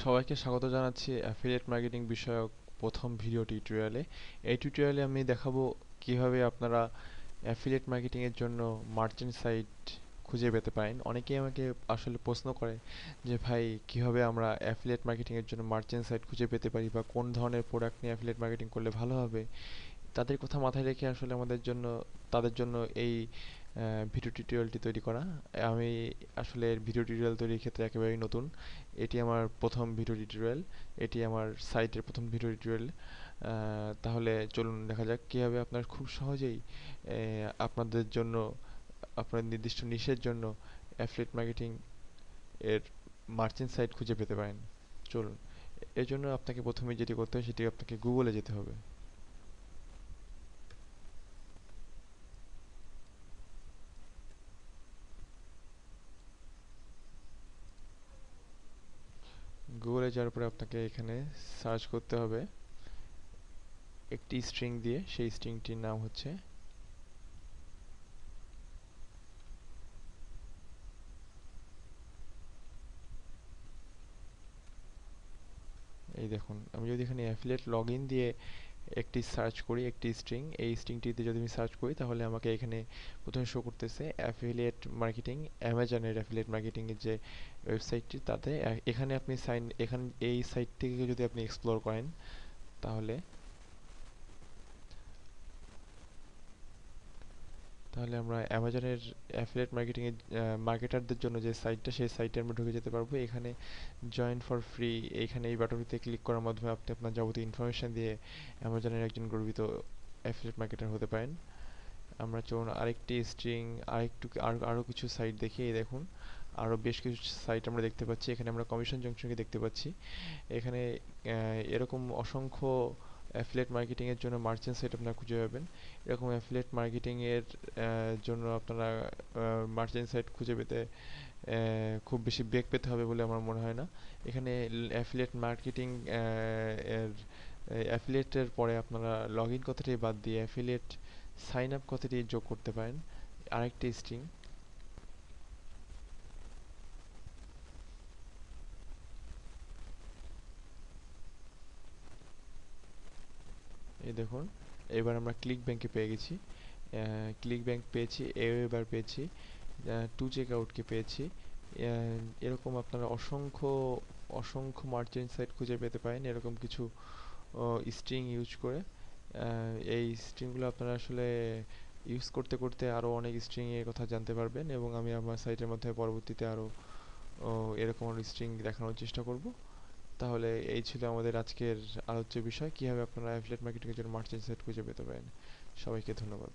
সবাইকে স্বাগত জানাচ্ছি অ্যাফিলিয়েট মার্কেটিং বিষয়ক প্রথম ভিডিও টিউটোরিয়ালে। এই টিউটোরিয়ালে আমি দেখাবো কিভাবে আপনারা অ্যাফিলিয়েট মার্কেটিং এর জন্য মার্চেন্ট সাইট খুঁজে পেতে পারেন। অনেকেই আমাকে আসলে প্রশ্ন করে যে ভাই কিভাবে আমরা অ্যাফিলিয়েট মার্কেটিং এর জন্য মার্চেন্ট সাইট খুঁজে পেতে পারি বা কোন ধরনের প্রোডাক্ট নিয়ে অ্যাফিলিয়েট মার্কেটিং করলে ভালো হবে। তাদের কথা মাথায় রেখে আসলে তাদের জন্য এই ভিডিও টিউটোরিয়ালটি তৈরি করা। আমি আসলে ভিডিও টিউটোরিয়াল তৈরির ক্ষেত্রে একেবারেই নতুন। এটি আমার প্রথম ভিডিও টিউটোরিয়াল। এটি আমার সাইটের প্রথম ভিডিও টিউটোরিয়াল। তাহলে চলুন দেখা যাক কীভাবে আপনার খুব সহজেই আপনাদের জন্য আপনার নির্দিষ্ট নিশের জন্য অ্যাফিলিয়েট মার্কেটিং এর মার্চেন্ট সাইট খুঁজে পেতে পারেন। চলুন, এর জন্য আপনাকে প্রথমে যেটি করতে হবে সেটি আপনাকে গুগলে যেতে হবে। গুগলে যাওয়ার পরে আপনাকে এখানে সার্চ করতে হবে একটি স্ট্রিং দিয়ে। সেই স্ট্রিংটির নাম হচ্ছে, এই দেখুন, আমি যদি এখানে অ্যাফিলিয়েট লগ ইন দিয়ে একটি সার্চ করি, একটি স্ট্রিং, এই স্ট্রিংটিতে যদি আমি সার্চ করি তাহলে আমাকে এখানে প্রথমে শো করতেছে অ্যাফিলিয়েট মার্কেটিং, অ্যামাজনের অ্যাফিলিয়েট মার্কেটিং এর যে ওয়েবসাইটটি, তাতে এখানে আপনি এই সাইট থেকে যদি আপনি এক্সপ্লোর করেন তাহলে তাহলে আমরা অ্যামাজনের অ্যাফিলিয়েট মার্কেটিং এর মার্কেটারদের জন্য যে সাইটটা, সেই সাইটে আমরা ঢুকে যেতে পারবো। এখানে জয়েন ফর ফ্রি, এখানে এই বাটনটিতে ক্লিক করার মাধ্যমে আপনি আপনার যাবতীয় ইনফরমেশন দিয়ে অ্যামাজনের একজন গর্বিত অ্যাফিলিয়েট মার্কেটার হতে পারেন। আমরা চলুন আরেকটি স্ট্রিং, আরও কিছু সাইট দেখি। এই দেখুন, আরও বেশ কিছু সাইট আমরা দেখতে পাচ্ছি। এখানে আমরা কমিশন জংশনকে দেখতে পাচ্ছি। এখানে এরকম অসংখ্য অ্যাফিলিয়েট মার্কেটিং এর জন্য মার্চেন্ট সাইট আপনারা খুঁজে পাবেন। এরকম অ্যাফিলিয়েট মার্কেটিং এর জন্য আপনারা মার্চেন্ট সাইট খুঁজে পেতে খুব বেশি বেগ পেতে হবে বলে আমার মনে হয় না। এখানে অ্যাফিলিয়েট মার্কেটিং এর অ্যাফিলিয়েটের পরে আপনারা লগ ইন কথাটি বাদ দিয়ে অ্যাফিলিয়েট সাইন আপ কথাটি যোগ করতে পারেন, আরেকটি স্ট্রিং। এই দেখুন, এবার আমরা ক্লিক ব্যাংকে পেয়ে গেছি। ক্লিক ব্যাংক পেয়েছি, এবার পেয়েছি, টু চেক আউটকে পেয়েছি। এরকম আপনারা অসংখ্য অসংখ্য মার্চেন্ট সাইট খুঁজে পেতে পারেন এরকম কিছু স্ট্রিং ইউজ করে। এই স্ট্রিংগুলো আপনারা আসলে ইউজ করতে করতে আরও অনেক স্ট্রিং এর কথা জানতে পারবেন, এবং আমি আমার সাইটের মধ্যে পরবর্তীতে আরও এরকম স্ট্রিং দেখানোর চেষ্টা করব। তাহলে এই ছিল আমাদের আজকের আলোচ্য বিষয়, কিভাবে আপনারা অ্যাফিলিয়েট মার্কেটিং এর জন্য মার্চেন্ট সাইট খুঁজে পেতে পারেন। সবাইকে ধন্যবাদ।